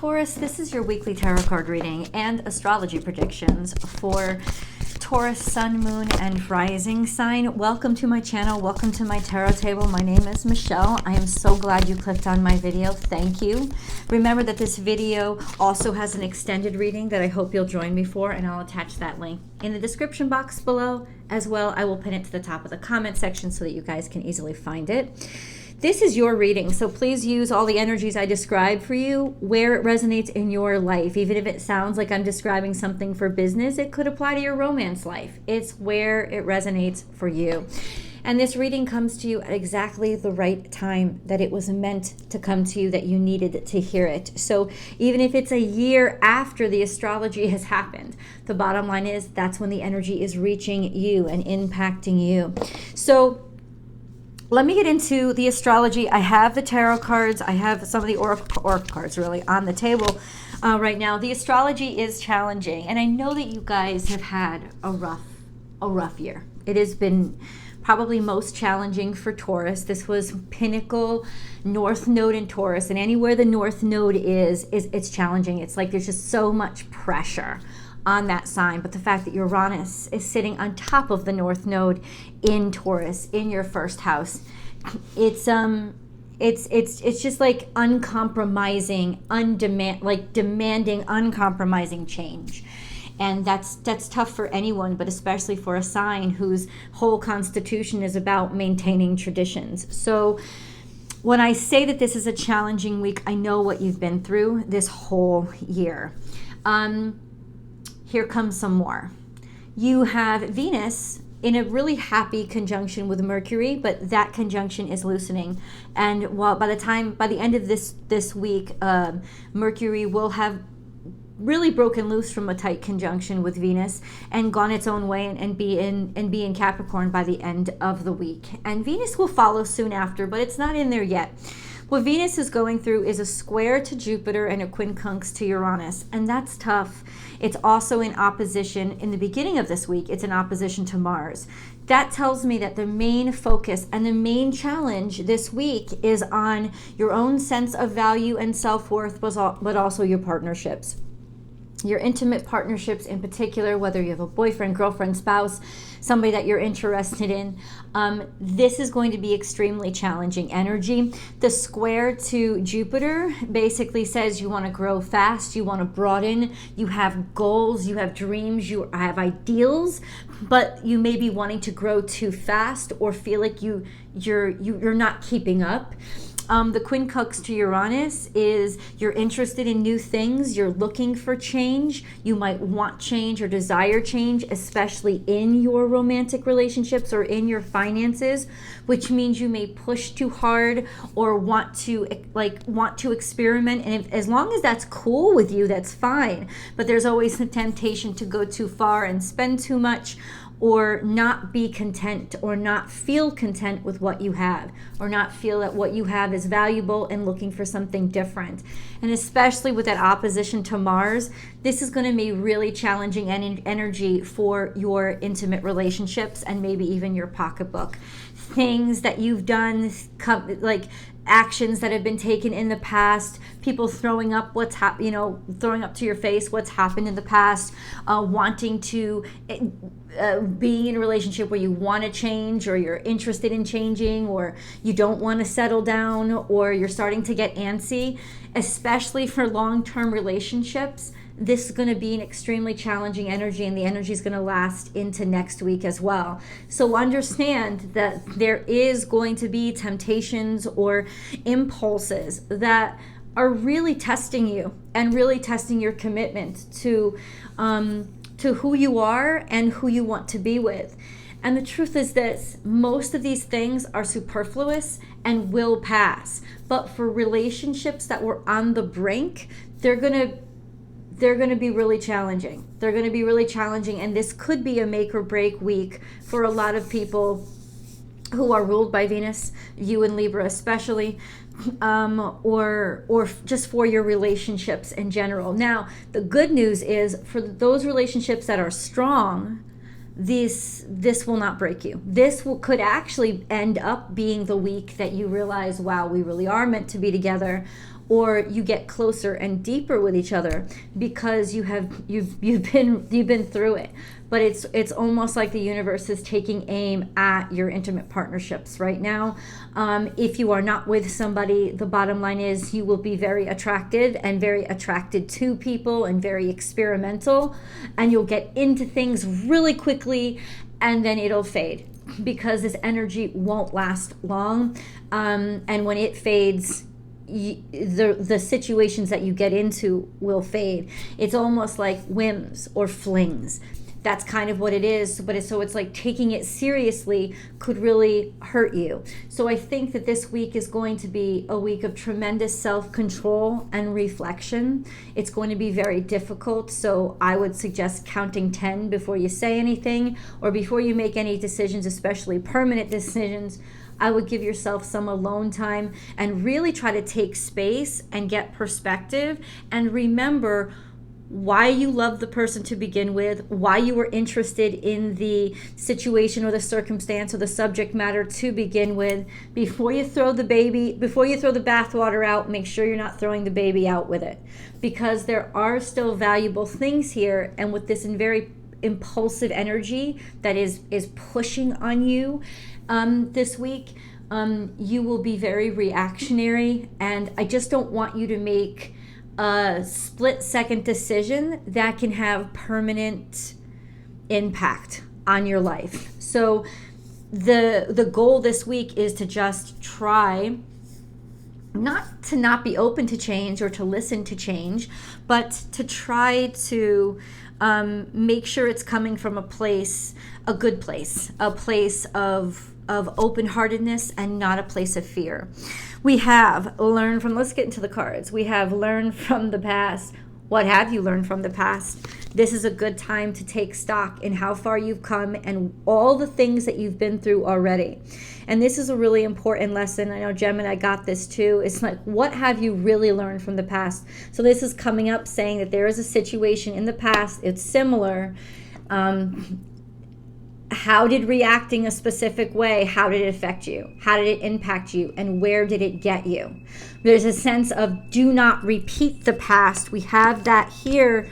Taurus, this is your weekly tarot card reading and astrology predictions for Taurus, Sun, Moon, and Rising sign. Welcome to my channel. Welcome to my tarot table. My name is Michelle. I am so glad you clicked on my video. Thank you. Remember that this video also has an extended reading that I hope you'll join me for, and I'll attach that link in the description box below. As well, I will pin it to the top of the comment section so that you guys can easily find it. This is your reading, so please use all the energies I describe for you where it resonates in your life. Even if it sounds like I'm describing something for business, it could apply to your romance life. It's where it resonates for you. And this reading comes to you at exactly the right time that it was meant to come to you, that you needed to hear it. So even if it's a year after the astrology has happened, the bottom line is that's when the energy is reaching you and impacting you. So let me get into the astrology. I have the tarot cards. I have some of the oracle cards really on the table right now. The astrology is challenging, and I know that you guys have had a rough year. It has been probably most challenging for Taurus. This was pinnacle North Node in Taurus, and anywhere the North Node is it's challenging. It's like there's just so much pressure on that sign. But the fact that Uranus is sitting on top of the North Node in Taurus in your first house, it's just like uncompromising, demanding uncompromising change. And that's tough for anyone, but especially for a sign whose whole constitution is about maintaining traditions. So when I say that this is a challenging week, I know what you've been through this whole year. Here comes some more. You have Venus in a really happy conjunction with Mercury, but that conjunction is loosening. And while by the end of this week, Mercury will have really broken loose from a tight conjunction with Venus and gone its own way and be in Capricorn by the end of the week. And Venus will follow soon after, but it's not in there yet. What Venus is going through is a square to Jupiter and a quincunx to Uranus, and that's tough. It's also in opposition, in the beginning of this week, it's in opposition to Mars. That tells me that the main focus and the main challenge this week is on your own sense of value and self-worth, but also your partnerships. Your intimate partnerships in particular, whether you have a boyfriend, girlfriend, spouse, somebody that you're interested in, this is going to be extremely challenging energy. The square to Jupiter basically says you want to grow fast, you want to broaden, you have goals, you have dreams, you have ideals, but you may be wanting to grow too fast or feel like you're not keeping up. The quincunx to Uranus is you're interested in new things, you're looking for change, you might want change or desire change, especially in your romantic relationships or in your finances, which means you may push too hard or want to experiment. And as long as that's cool with you, that's fine. But there's always the temptation to go too far and spend too much, or not be content, or not feel content with what you have, or not feel that what you have is valuable and looking for something different. And especially with that opposition to Mars, this is going to be really challenging energy for your intimate relationships and maybe even your pocketbook. Things that you've done, like actions that have been taken in the past, people throwing up throwing up to your face what's happened in the past, wanting to be in a relationship where you want to change, or you're interested in changing, or you don't want to settle down, or you're starting to get antsy, especially for long-term relationships. This is going to be an extremely challenging energy, and the energy is going to last into next week as well. So understand that there is going to be temptations or impulses that are really testing you and really testing your commitment to who you are and who you want to be with. And the truth is this: most of these things are superfluous and will pass. But for relationships that were on the brink, they're going to be really challenging. They're going to be really challenging, and this could be a make or break week for a lot of people who are ruled by Venus, you and Libra especially, or just for your relationships in general. Now, the good news is for those relationships that are strong, this will not break you. Could actually end up being the week that you realize, wow, we really are meant to be together, or you get closer and deeper with each other because you've been through it. But it's almost like the universe is taking aim at your intimate partnerships right now. If you are not with somebody, the bottom line is you will be very attracted to people and very experimental, and you'll get into things really quickly and then it'll fade because this energy won't last long. And when it fades, the situations that you get into will fade. It's almost like whims or flings. That's kind of what it is, but it's like taking it seriously could really hurt you. So I think that this week is going to be a week of tremendous self-control and reflection. It's going to be very difficult, so I would suggest counting 10 before you say anything or before you make any decisions, especially permanent decisions. I would give yourself some alone time and really try to take space and get perspective and remember why you love the person to begin with, why you were interested in the situation or the circumstance or the subject matter to begin with. Before you throw the bathwater out, make sure you're not throwing the baby out with it, because there are still valuable things here. And with this very impulsive energy that is pushing on you this week, you will be very reactionary, and I just don't want you to make a split-second decision that can have permanent impact on your life. So the goal this week is to just try not be open to change or to listen to change, but to try to make sure it's coming from a good place, a place of open-heartedness and not a place of fear. We have let's get into the cards. We have learned from the past. What have you learned from the past? This is a good time to take stock in how far you've come and all the things that you've been through already. And this is a really important lesson. I know Gemini got this too. It's like, what have you really learned from the past? So this is coming up saying that there is a situation in the past. It's similar. How did reacting a specific way, how did it affect you? How did it impact you? And where did it get you? There's a sense of do not repeat the past. We have that here.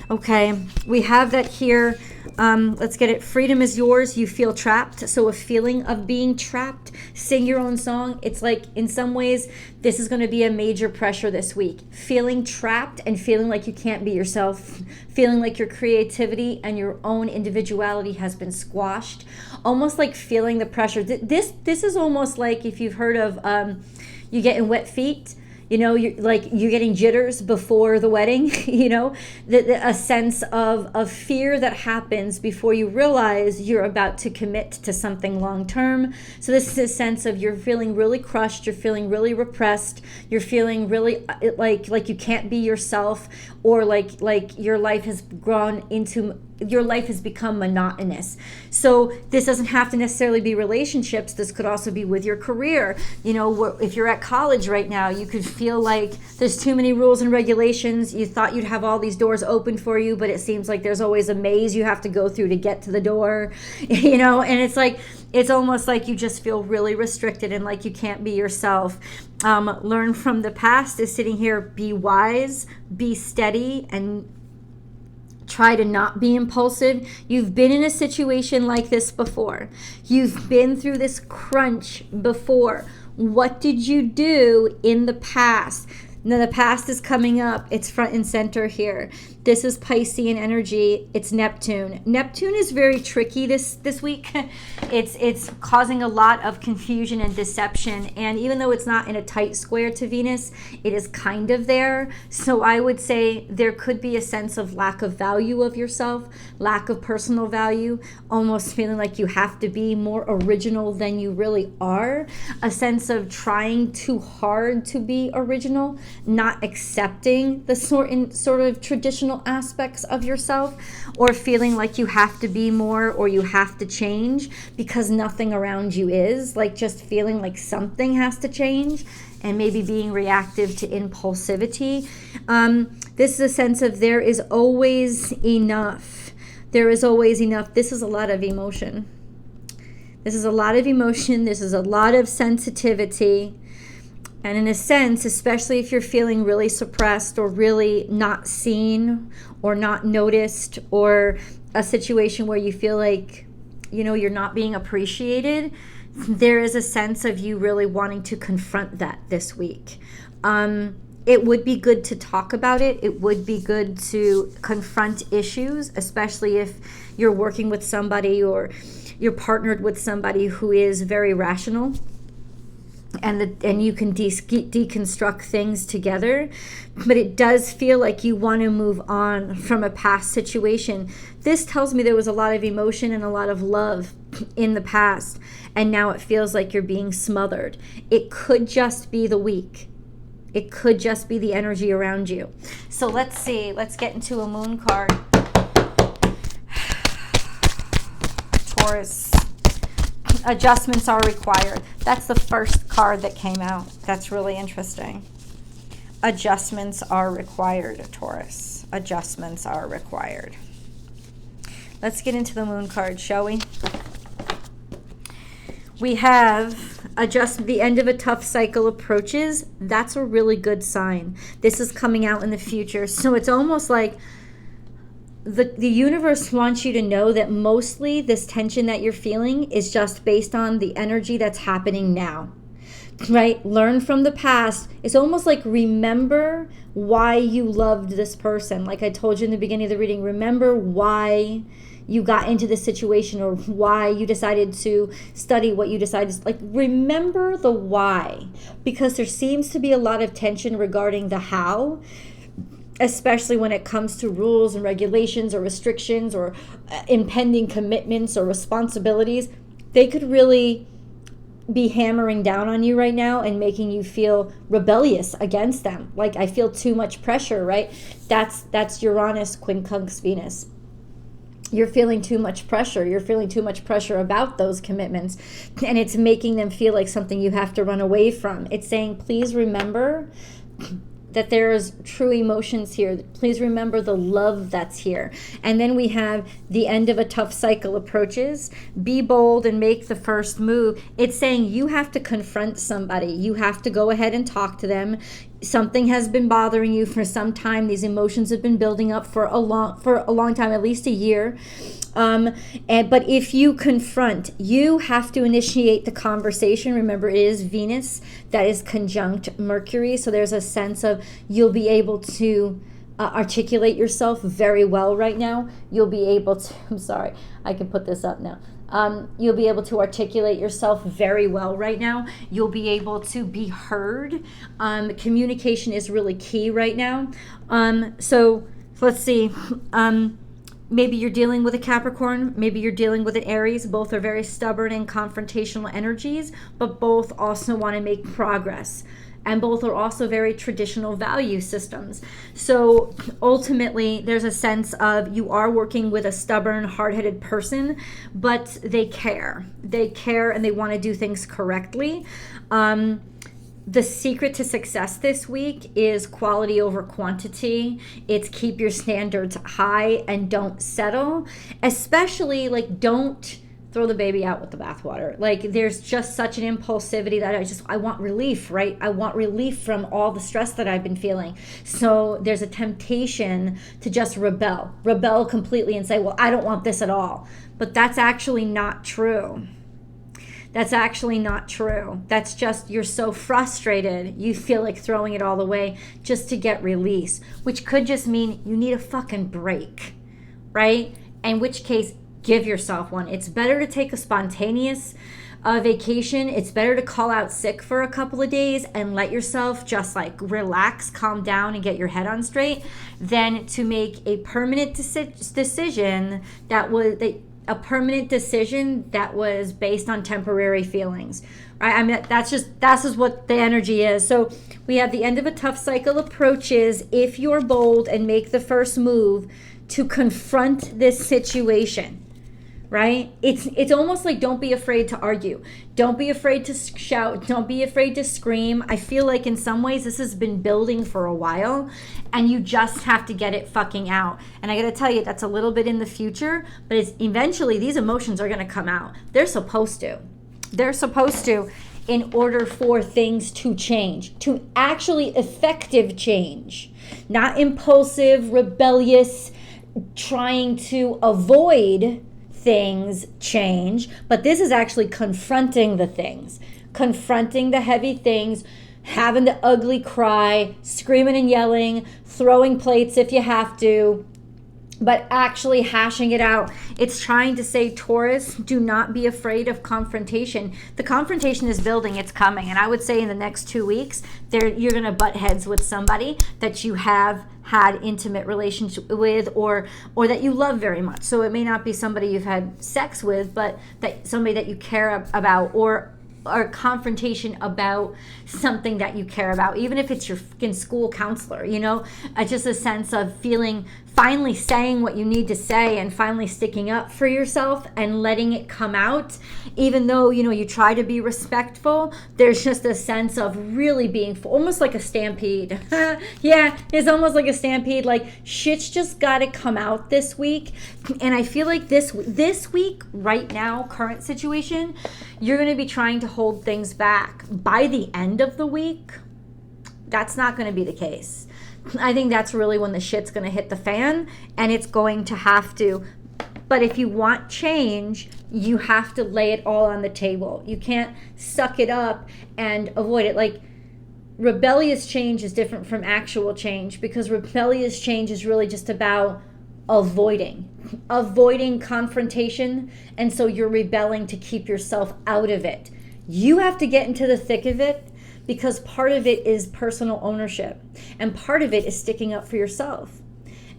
Okay, we have that here. Let's get it. Freedom is yours. You feel trapped. So a feeling of being trapped. Sing your own song. It's like, in some ways, this is going to be a major pressure this week. Feeling trapped and feeling like you can't be yourself. Feeling like your creativity and your own individuality has been squashed. Almost like feeling the pressure. This is almost like if you've heard of you getting wet feet. You know, you're getting jitters before the wedding, you know, a sense of fear that happens before you realize you're about to commit to something long term. So this is a sense of you're feeling really crushed, you're feeling really repressed, you're feeling really like you can't be yourself, or like your life has become monotonous. So this doesn't have to necessarily be relationships. This could also be with your career. You know, if you're at college right now, you could feel like there's too many rules and regulations. You thought you'd have all these doors open for you, but it seems like there's always a maze you have to go through to get to the door, you know, and it's almost like you just feel really restricted and like you can't be yourself. Learn from the past is sitting here. Be wise, be steady, and try to not be impulsive. You've been in a situation like this before. You've been through this crunch before. What did you do in the past? Now the past is coming up. It's front and center here. This is Piscean energy. It's Neptune. Neptune is very tricky this week. It's causing a lot of confusion and deception. And even though it's not in a tight square to Venus, it is kind of there. So I would say there could be a sense of lack of value of yourself, lack of personal value, almost feeling like you have to be more original than you really are. A sense of trying too hard to be original, not accepting the sort of traditional aspects of yourself, or feeling like you have to be more or you have to change because nothing around you is, like just feeling like something has to change, and maybe being reactive to impulsivity. This is a sense of there is always enough. There is always enough. This is a lot of emotion. This is a lot of emotion. This is a lot of sensitivity. And in a sense, especially if you're feeling really suppressed or really not seen or not noticed, or a situation where you feel like, you're not being appreciated, there is a sense of you really wanting to confront that this week. It would be good to talk about it. It would be good to confront issues, especially if you're working with somebody or you're partnered with somebody who is very rational, and you can deconstruct things together. But it does feel like you want to move on from a past situation. This tells me there was a lot of emotion and a lot of love in the past, and now it feels like you're being smothered. It could just be the week. It could just be the energy around you. So let's see. Let's get into a moon card. Taurus. Adjustments are required. That's the first card that came out. That's really interesting. Adjustments are required, Taurus. Adjustments are required. Let's get into the moon card, shall we? We have the end of a tough cycle approaches. That's a really good sign. This is coming out in the future. So it's almost like the universe wants you to know that mostly this tension that you're feeling is just based on the energy that's happening now, right? Learn from the past. It's almost like remember why you loved this person. Like I told you in the beginning of the reading, remember why you got into the situation or why you decided to study what you decided. Like remember the why, because there seems to be a lot of tension regarding the how, especially when it comes to rules and regulations or restrictions or impending commitments or responsibilities. They could really be hammering down on you right now and making you feel rebellious against them. Like I feel too much pressure, right? That's Uranus quincunx Venus. You're feeling too much pressure. You're feeling too much pressure about those commitments, and it's making them feel like something you have to run away from. It's saying, please remember that there's true emotions here. Please remember the love that's here. And then we have the end of a tough cycle approaches. Be bold and make the first move. It's saying you have to confront somebody. You have to go ahead and talk to them. Something has been bothering you for some time. These emotions have been building up for a long time, at least a year. But if you confront, you have to initiate the conversation. Remember, it is Venus that is conjunct Mercury. So there's a sense of you'll be able to articulate yourself very well right now. You'll be able to, I'm sorry, I can put this up now. You'll be able to articulate yourself very well right now. You'll be able to be heard. Communication is really key right now. So let's see. Maybe you're dealing with a Capricorn. Maybe you're dealing with an Aries. Both are very stubborn and confrontational energies, but both also want to make progress. And both are also very traditional value systems. So ultimately, there's a sense of you are working with a stubborn, hard-headed person, but they care. They care and they want to do things correctly. The secret to success this week is quality over quantity. It's keep your standards high and don't settle. Especially, like, don't throw the baby out with the bathwater. Like, there's just such an impulsivity that I want relief, right? I want relief from all the stress that I've been feeling. So there's a temptation to just rebel completely and say, well, I don't want this at all. But that's actually not true. That's actually not true. That's just, you're so frustrated, you feel like throwing it all away just to get release, which could just mean you need a fucking break, right? In which case, give yourself one. It's better to take a spontaneous vacation. It's better to call out sick for a couple of days and let yourself just like relax, calm down, and get your head on straight than to make a permanent decision that was based on temporary feelings, right? I mean, that's just what the energy is. So we have the end of a tough cycle approaches if you're bold and make the first move to confront this situation, right? It's almost like don't be afraid to argue. Don't be afraid to shout. Don't be afraid to scream. I feel like in some ways this has been building for a while and you just have to get it fucking out. And I got to tell you, that's a little bit in the future, but it's eventually these emotions are going to come out. They're supposed to. in order for things to change, to actually effective change, not impulsive, rebellious, trying to avoid things change, but this is actually confronting the things, confronting the heavy things, having the ugly cry, screaming and yelling, throwing plates if you have to, but actually hashing it out. It's trying to say, Taurus, do not be afraid of confrontation. The confrontation is building, it's coming. And I would say in the next 2 weeks, you're going to butt heads with somebody that you have had intimate relationship with or that you love very much. So it may not be somebody you've had sex with, but that somebody that you care about, or confrontation about something that you care about, even if it's your fucking school counselor, just a sense of finally saying what you need to say and finally sticking up for yourself and letting it come out. Even though, you try to be respectful, there's just a sense of really being almost like a stampede. Yeah, it's almost like a stampede. Like shit's just got to come out this week. And I feel like this week right now, current situation, you're going to be trying to hold things back. By the end of the week, that's not going to be the case. I think that's really when the shit's going to hit the fan, and it's going to have to. But if you want change, you have to lay it all on the table. You can't suck it up and avoid it. Like, rebellious change is different from actual change, because rebellious change is really just about avoiding confrontation, and so you're rebelling to keep yourself out of it. You have to get into the thick of it, because part of it is personal ownership and part of it is sticking up for yourself,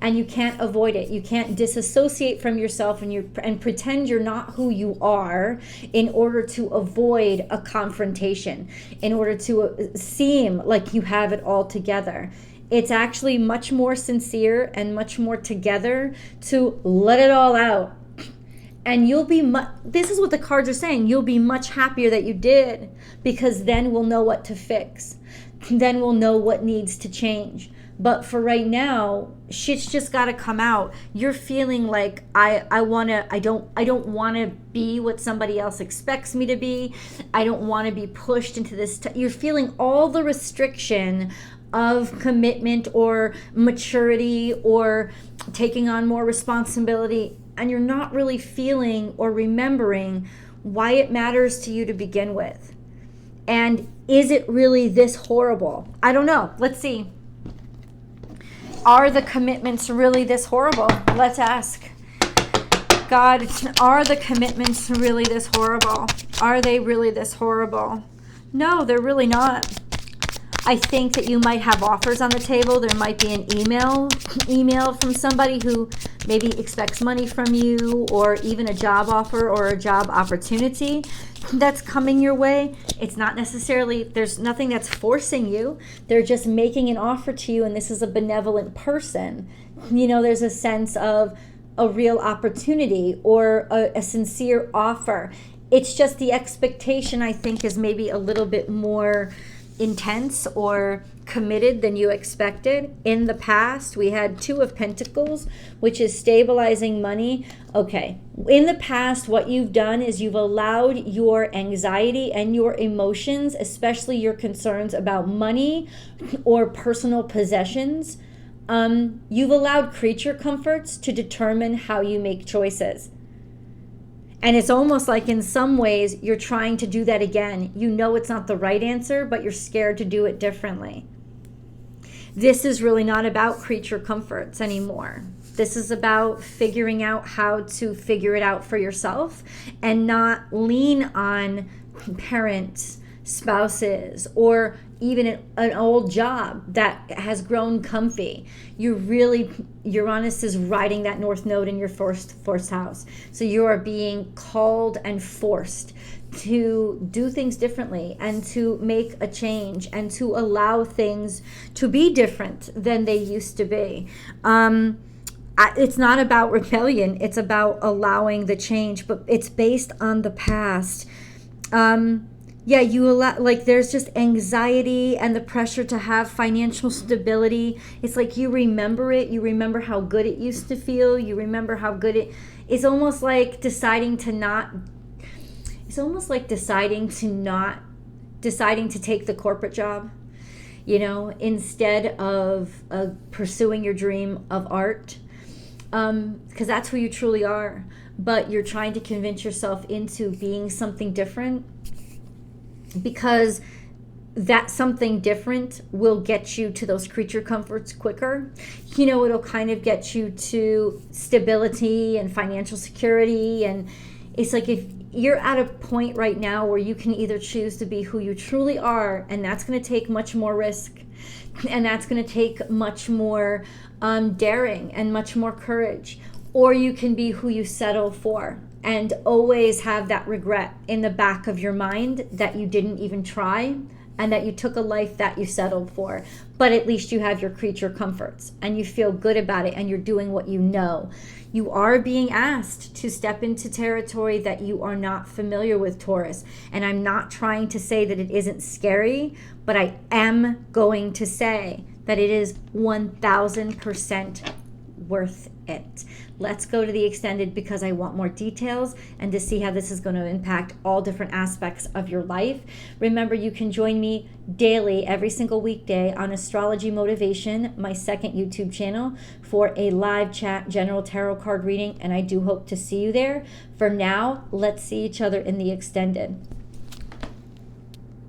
and you can't avoid it. You can't disassociate from yourself and pretend you're not who you are in order to avoid a confrontation, in order to seem like you have it all together. It's actually much more sincere and much more together to let it all out. And you'll be this is what the cards are saying. You'll be much happier that you did, because then we'll know what to fix. Then we'll know what needs to change. But for right now, shit's just got to come out. You're feeling like I don't want to be what somebody else expects me to be. I don't want to be pushed into this. You're feeling all the restriction of commitment or maturity or taking on more responsibility, and you're not really feeling or remembering why it matters to you to begin with. And is it really this horrible? I don't know. Let's see. Are the commitments really this horrible? Let's ask. God, are the commitments really this horrible? Are they really this horrible? No, they're really not. I think that you might have offers on the table. There might be an email from somebody who maybe expects money from you, or even a job offer or a job opportunity that's coming your way. It's not necessarily, there's nothing that's forcing you. They're just making an offer to you, and this is a benevolent person. There's a sense of a real opportunity or a sincere offer. It's just the expectation, I think, is maybe a little bit more intense or committed than you expected. In the past, we had Two of Pentacles, which is stabilizing money. Okay, in the past, what you've done is you've allowed your anxiety and your emotions, especially your concerns about money or personal possessions, you've allowed creature comforts to determine how you make choices. And it's almost like in some ways you're trying to do that again. You know it's not the right answer, but you're scared to do it differently. This is really not about creature comforts anymore. This is about figuring out how to figure it out for yourself and not lean on parents, spouses, or even an old job that has grown comfy. Uranus is riding that North Node in your first house. So you are being called and forced to do things differently and to make a change and to allow things to be different than they used to be. It's not about rebellion. It's about allowing the change, but it's based on the past. You allow, there's just anxiety and the pressure to have financial stability. It's like you remember it. You remember how good it used to feel. You remember how good it's almost like deciding to not deciding to take the corporate job, you know, instead of pursuing your dream of art, because that's who you truly are. But you're trying to convince yourself into being something different, because that something different will get you to those creature comforts quicker. You know, it'll kind of get you to stability and financial security. And it's like, if you're at a point right now where you can either choose to be who you truly are, and that's going to take much more risk, and that's going to take much more daring and much more courage, or you can be who you settle for and always have that regret in the back of your mind that you didn't even try, and that you took a life that you settled for. But at least you have your creature comforts and you feel good about it, and you're doing what you know. You are being asked to step into territory that you are not familiar with, Taurus. And I'm not trying to say that it isn't scary, but I am going to say that it is 1000% worth it. Let's go to the extended, because I want more details and to see how this is going to impact all different aspects of your life. Remember, you can join me daily, every single weekday, on Astrology Motivation, my second YouTube channel, for a live chat general tarot card reading, and I do hope to see you there. For now, let's see each other in the extended.